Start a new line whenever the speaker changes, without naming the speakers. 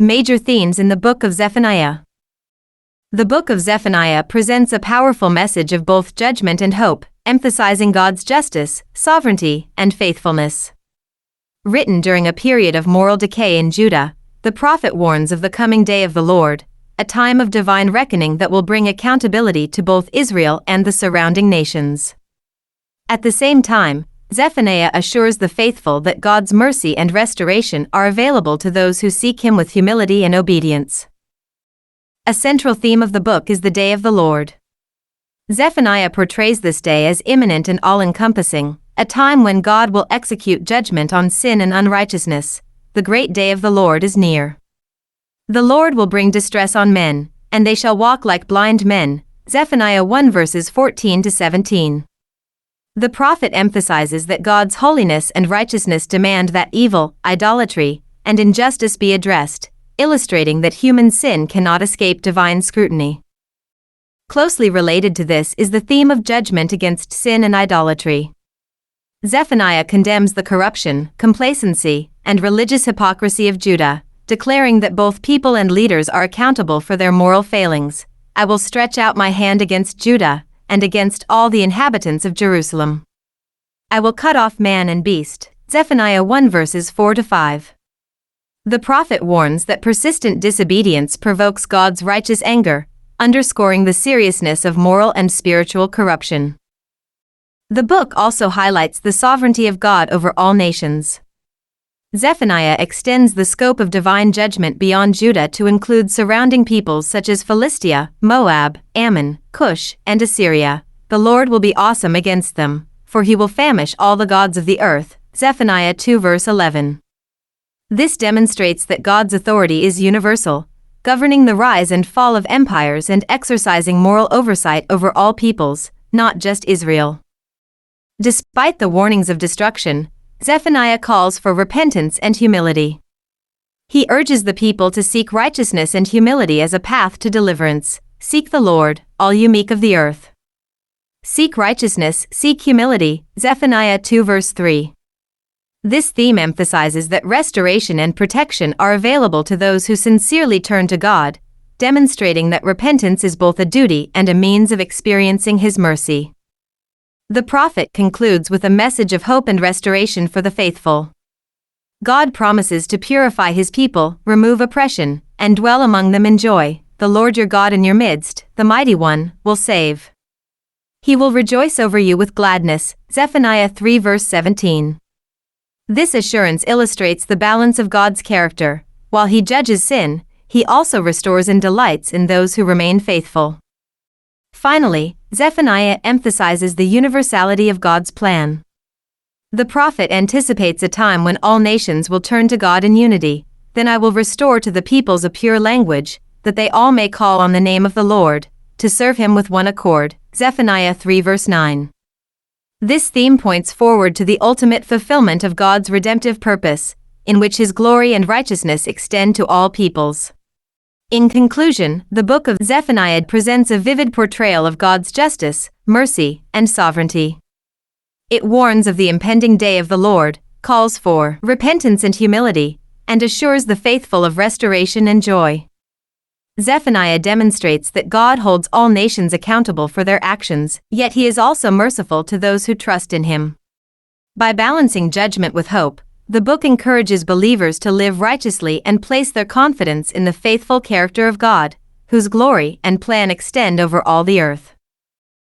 Major themes in the Book of Zephaniah. The Book of Zephaniah presents a powerful message of both judgment and hope, emphasizing God's justice, sovereignty, and faithfulness. Written during a period of moral decay in Judah, the prophet warns of the coming day of the Lord, a time of divine reckoning that will bring accountability to both Israel and the surrounding nations. At the same time, Zephaniah assures the faithful that God's mercy and restoration are available to those who seek Him with humility and obedience. A central theme of the book is the day of the Lord. Zephaniah portrays this day as imminent and all-encompassing, a time when God will execute judgment on sin and unrighteousness. The great day of the Lord is near. The Lord will bring distress on men, and they shall walk like blind men. Zephaniah 1 verses 14 to 17. The prophet emphasizes that God's holiness and righteousness demand that evil, idolatry, and injustice be addressed, illustrating that human sin cannot escape divine scrutiny. Closely related to this is the theme of judgment against sin and idolatry. Zephaniah condemns the corruption, complacency, and religious hypocrisy of Judah, declaring that both people and leaders are accountable for their moral failings. I will stretch out my hand against Judah, and against all the inhabitants of Jerusalem. I will cut off man and beast. Zephaniah 1 verses 4 to 5. The prophet warns that persistent disobedience provokes God's righteous anger, underscoring the seriousness of moral and spiritual corruption. The book also highlights the sovereignty of God over all nations. Zephaniah extends the scope of divine judgment beyond Judah to include surrounding peoples such as Philistia, Moab, Ammon, Cush, and Assyria. The Lord will be awesome against them, for He will famish all the gods of the earth. Zephaniah 2 verse 11. This demonstrates that God's authority is universal, governing the rise and fall of empires and exercising moral oversight over all peoples, not just Israel. Despite the warnings of destruction, Zephaniah calls for repentance and humility. He urges the people to seek righteousness and humility as a path to deliverance. Seek the Lord, all you meek of the earth. Seek righteousness, seek humility. Zephaniah 2 verse 3. This theme emphasizes that restoration and protection are available to those who sincerely turn to God, demonstrating that repentance is both a duty and a means of experiencing His mercy. The prophet concludes with a message of hope and restoration for the faithful. God promises to purify His people, remove oppression, and dwell among them in joy. The Lord your God in your midst, the Mighty One, will save. He will rejoice over you with gladness. Zephaniah 3 verse 17. This assurance illustrates the balance of God's character. While He judges sin, He also restores and delights in those who remain faithful. Finally, Zephaniah emphasizes the universality of God's plan. The prophet anticipates a time when all nations will turn to God in unity. Then I will restore to the peoples a pure language, that they all may call on the name of the Lord, to serve Him with one accord. Zephaniah 3 verse 9. This theme points forward to the ultimate fulfillment of God's redemptive purpose, in which His glory and righteousness extend to all peoples. In conclusion, the book of Zephaniah presents a vivid portrayal of God's justice, mercy, and sovereignty. It warns of the impending day of the Lord, calls for repentance and humility, and assures the faithful of restoration and joy. Zephaniah demonstrates that God holds all nations accountable for their actions, yet He is also merciful to those who trust in Him. By balancing judgment with hope, the book encourages believers to live righteously and place their confidence in the faithful character of God, whose glory and plan extend over all the earth.